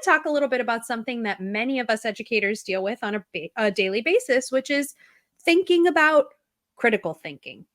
to talk a little bit about something that many of us educators deal with on a daily basis, which is thinking about critical thinking.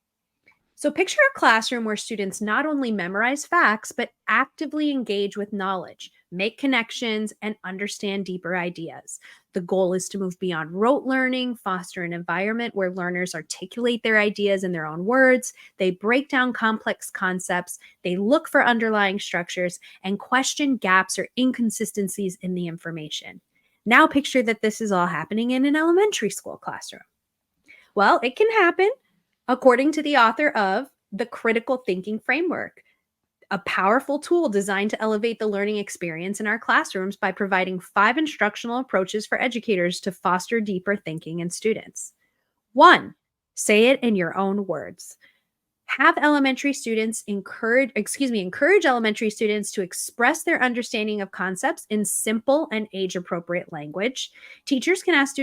So picture a classroom where students not only memorize facts, but actively engage with knowledge, make connections, and understand deeper ideas. The goal is to move beyond rote learning, foster an environment where learners articulate their ideas in their own words, they break down complex concepts, they look for underlying structures, and question gaps or inconsistencies in the information. Now picture that this is all happening in an elementary school classroom. Well, it can happen according to the author of The Critical Thinking Framework, a powerful tool designed to elevate the learning experience in our classrooms by providing 5 instructional approaches for educators to foster deeper thinking in students. 1, say it in your own words. Have elementary students encourage elementary students to express their understanding of concepts in simple and age-appropriate language. Teachers can ask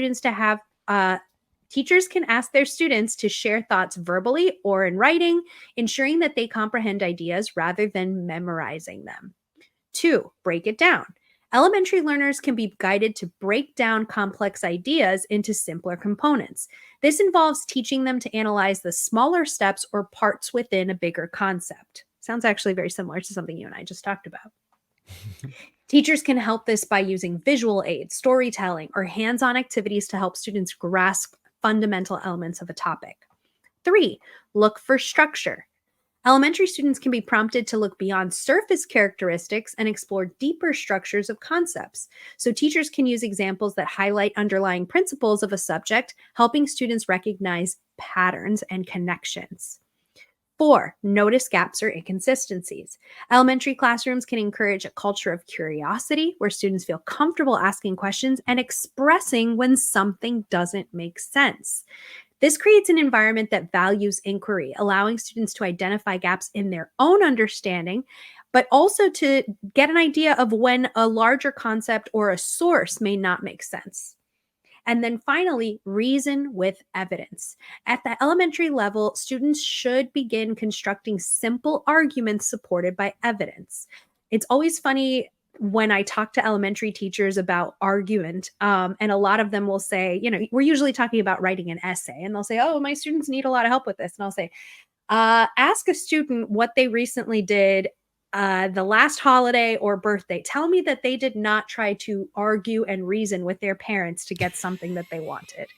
their students to share thoughts verbally or in writing, ensuring that they comprehend ideas rather than memorizing them. 2, break it down. Elementary learners can be guided to break down complex ideas into simpler components. This involves teaching them to analyze the smaller steps or parts within a bigger concept. Sounds actually very similar to something you and I just talked about. Teachers can help this by using visual aids, storytelling, or hands-on activities to help students grasp fundamental elements of a topic. 3, look for structure. Elementary students can be prompted to look beyond surface characteristics and explore deeper structures of concepts. So teachers can use examples that highlight underlying principles of a subject, helping students recognize patterns and connections. 4, notice gaps or inconsistencies. Elementary classrooms can encourage a culture of curiosity where students feel comfortable asking questions and expressing when something doesn't make sense. This creates an environment that values inquiry, allowing students to identify gaps in their own understanding, but also to get an idea of when a larger concept or a source may not make sense. And then finally, reason with evidence. At the elementary level, students should begin constructing simple arguments supported by evidence. It's always funny when I talk to elementary teachers about argument, and a lot of them will say, we're usually talking about writing an essay, and they'll say, oh, my students need a lot of help with this. And I'll say, ask a student what they recently did the last holiday or birthday. Tell me that they did not try to argue and reason with their parents to get something that they wanted.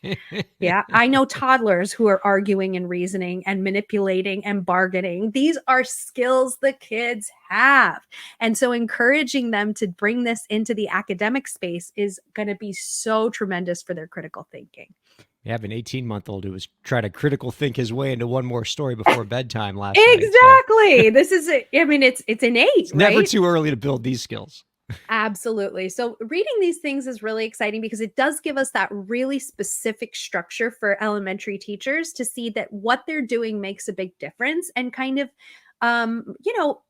Yeah, I know toddlers who are arguing and reasoning and manipulating and bargaining. These are skills the kids have. And so encouraging them to bring this into the academic space is going to be so tremendous for their critical thinking. I have an 18-month-old who was trying to critical think his way into one more story before bedtime last night. Exactly. So. This is, it's innate, it's right? Never too early to build these skills. Absolutely. So reading these things is really exciting because it does give us that really specific structure for elementary teachers to see that what they're doing makes a big difference, and kind of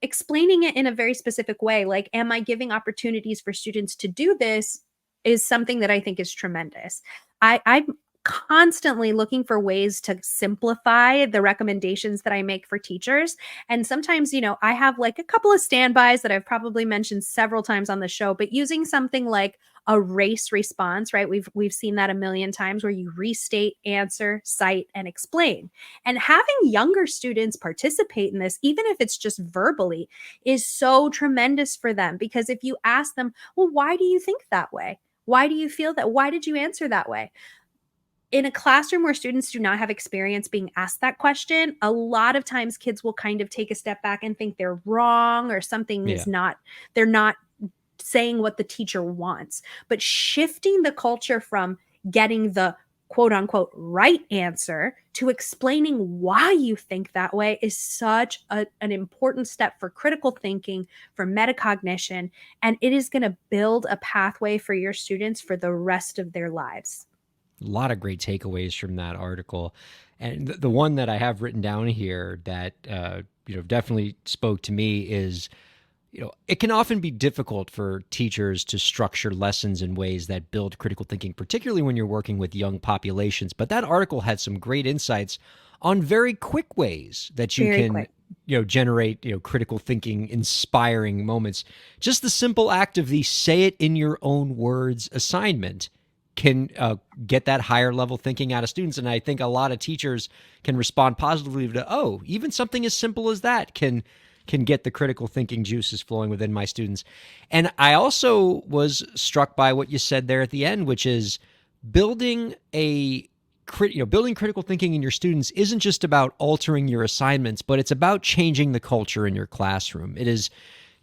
explaining it in a very specific way. Like, am I giving opportunities for students to do this is something that I think is tremendous. I'm constantly looking for ways to simplify the recommendations that I make for teachers. And sometimes, I have like a couple of standbys that I've probably mentioned several times on the show, but using something like a race response, right? We've seen that a million times, where you restate, answer, cite, and explain. And having younger students participate in this, even if it's just verbally, is so tremendous for them. Because if you ask them, well, why do you think that way? Why do you feel that? Why did you answer that way? In a classroom where students do not have experience being asked that question, a lot of times kids will kind of take a step back and think they're wrong, or something is not, they're not saying what the teacher wants. But shifting the culture from getting the quote unquote right answer to explaining why you think that way is such an important step for critical thinking, for metacognition, and it is going to build a pathway for your students for the rest of their lives. A lot of great takeaways from that article. And the one that I have written down here that, definitely spoke to me is, it can often be difficult for teachers to structure lessons in ways that build critical thinking, particularly when you're working with young populations. But that article had some great insights on very quick ways that you can generate critical thinking inspiring moments. Just the simple act of the say it in your own words assignment can get that higher level thinking out of students. And I think a lot of teachers can respond positively to, oh, even something as simple as that can get the critical thinking juices flowing within my students. And I also was struck by what you said there at the end, which is building building critical thinking in your students isn't just about altering your assignments, but it's about changing the culture in your classroom. It is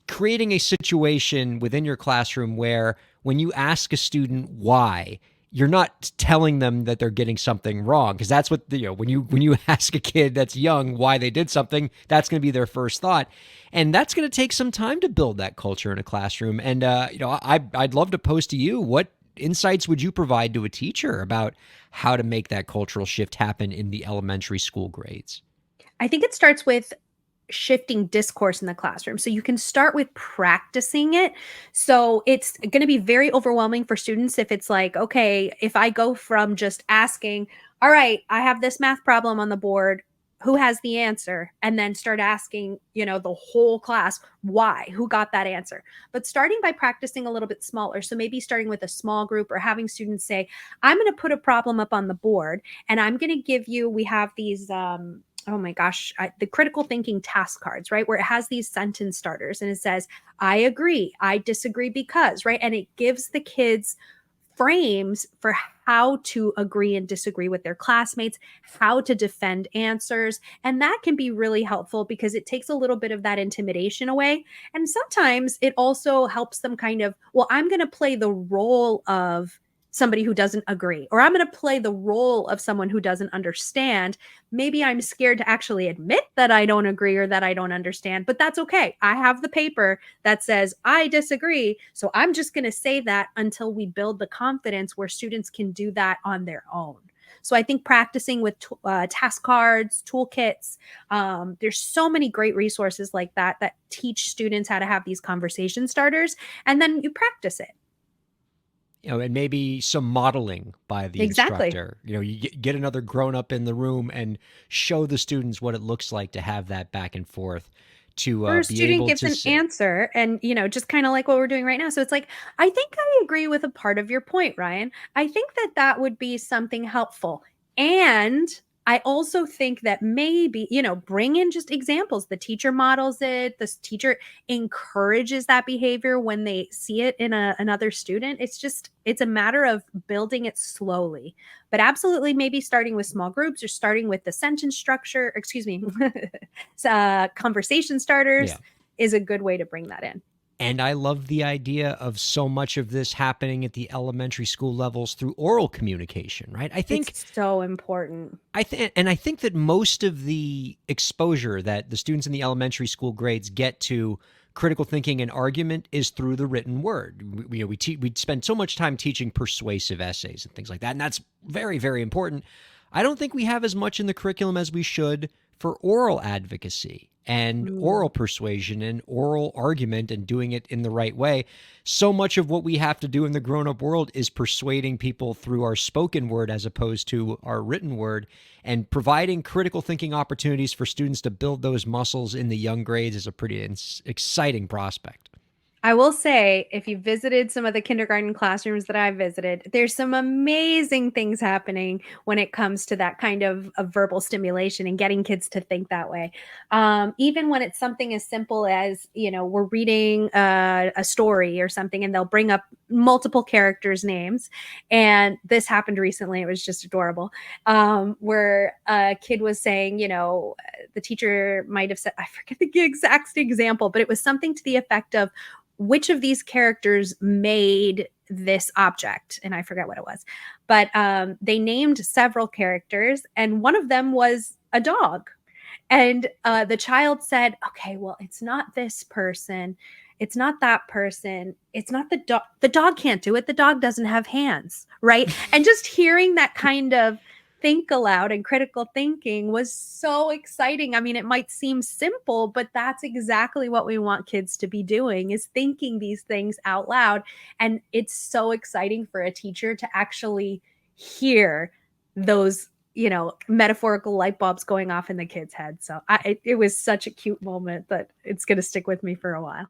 creating a situation within your classroom where when you ask a student why, you're not telling them that they're getting something wrong, because that's what when you ask a kid that's young why they did something, that's going to be their first thought, and that's going to take some time to build that culture in a classroom. And I'd love to pose to you, what insights would you provide to a teacher about how to make that cultural shift happen in the elementary school grades? I think it starts with shifting discourse in the classroom. So you can start with practicing it. So it's going to be very overwhelming for students if it's like, okay, if I go from just asking, all right, I have this math problem on the board, who has the answer? And then start asking, the whole class, why, who got that answer? But starting by practicing a little bit smaller. So maybe starting with a small group or having students say, I'm going to put a problem up on the board and I'm going to give you, we have these, oh my gosh, the critical thinking task cards, right? Where it has these sentence starters and it says, I agree, I disagree because, right? And it gives the kids frames for how to agree and disagree with their classmates, how to defend answers. And that can be really helpful because it takes a little bit of that intimidation away. And sometimes it also helps them kind of, well, I'm going to play the role of somebody who doesn't agree, or I'm going to play the role of someone who doesn't understand. Maybe I'm scared to actually admit that I don't agree or that I don't understand, but that's okay. I have the paper that says I disagree. So I'm just going to say that until we build the confidence where students can do that on their own. So I think practicing with task cards, toolkits, there's so many great resources like that that teach students how to have these conversation starters, and then you practice it. And maybe some modeling by the Exactly. instructor. You get another grown up in the room and show the students what it looks like to have that back and forth, to Or a be student able gives to an say, answer and, just kind of like what we're doing right now. So it's like, I think I agree with a part of your point, Ryan. I think that that would be something helpful. And I also think that maybe, bring in just examples. The teacher models it, the teacher encourages that behavior when they see it in another student. It's a matter of building it slowly. But absolutely, maybe starting with small groups or starting with the sentence structure, excuse me, conversation yeah. starters is a good way to bring that in. And I love the idea of so much of this happening at the elementary school levels through oral communication, right? It's so important. I think that most of the exposure that the students in the elementary school grades get to critical thinking and argument is through the written word. We spend so much time teaching persuasive essays and things like that, and that's very, very important. I don't think we have as much in the curriculum as we should for oral advocacy and Mm. oral persuasion and oral argument and doing it in the right way. So much of what we have to do in the grown-up world is persuading people through our spoken word as opposed to our written word, and providing critical thinking opportunities for students to build those muscles in the young grades is a pretty exciting prospect. I will say, if you visited some of the kindergarten classrooms that I visited, there's some amazing things happening when it comes to that kind of verbal stimulation and getting kids to think that way. Even when it's something as simple as, we're reading a story or something and they'll bring up multiple characters' names. And this happened recently. It was just adorable. Where a kid was saying, the teacher might have said, I forget the exact example, but it was something to the effect of, which of these characters made this object, and I forget what it was, but they named several characters and one of them was a dog. And the child said, okay, well, it's not this person, it's not that person, it's not the dog can't do it, the dog doesn't have hands, right? And just hearing that kind of think aloud and critical thinking was so exciting. I mean, it might seem simple, but that's exactly what we want kids to be doing, is thinking these things out loud. And it's so exciting for a teacher to actually hear those metaphorical light bulbs going off in the kids' heads. So it was such a cute moment that it's going to stick with me for a while.